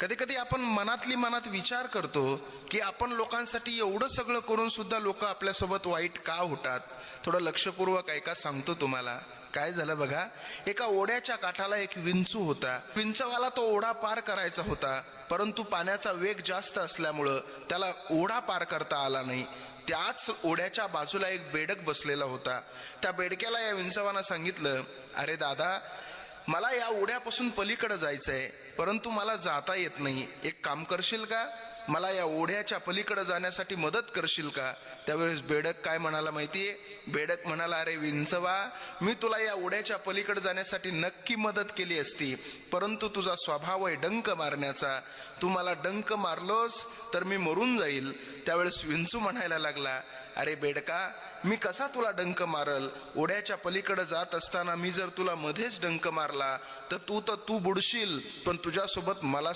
कधी कधी आपण मनातली मनात विचार करतो की आपण लोकांसाठी एवढं सगळं करून सुद्धा लोक आपल्यासोबत वाईट का होतात. थोडं लक्षपूर्वक ऐका, सांगतो तुम्हाला. काय झालं बघा, एका ओढ्याच्या काठाला एक विंचू होता. विंचवाला तो ओढा पार करायचा होता, परंतु पाण्याचा वेग जास्त असल्यामुळं त्याला ओढा पार करता आला नाही. त्याच ओढ्याच्या बाजूला एक बेडक बसलेला होता. त्या बेडक्याला या विंचवानं सांगितलं, अरे दादा, मला या ओढ्यापासून पलीकडे जायचंय, परंतु मला जाता येत नाही. एक काम करशील का, मला या ओढ्याच्या पलीकडे जाण्यासाठी मदत करशील का. त्यावेळेस बेडक काय म्हणाला माहितीये, बेडक म्हणाला, अरे विंचवा, मी तुला या ओढ्याच्या पलीकडे जाण्यासाठी नक्की मदत केली असती, परंतु तुझा स्वभाव आहे डंक मारण्याचा. तू मला डंक मारलोस तर मी मरून जाईल. त्यावेळेस विंचू म्हणायला लागला, अरे बेडका, मी कसा तुला डंक मारल. ओढ्याच्या पलीकडे जात असताना मी जर तुला मध्येच डंक मारला तर तू बुडशील, पण तुझ्यासोबत मला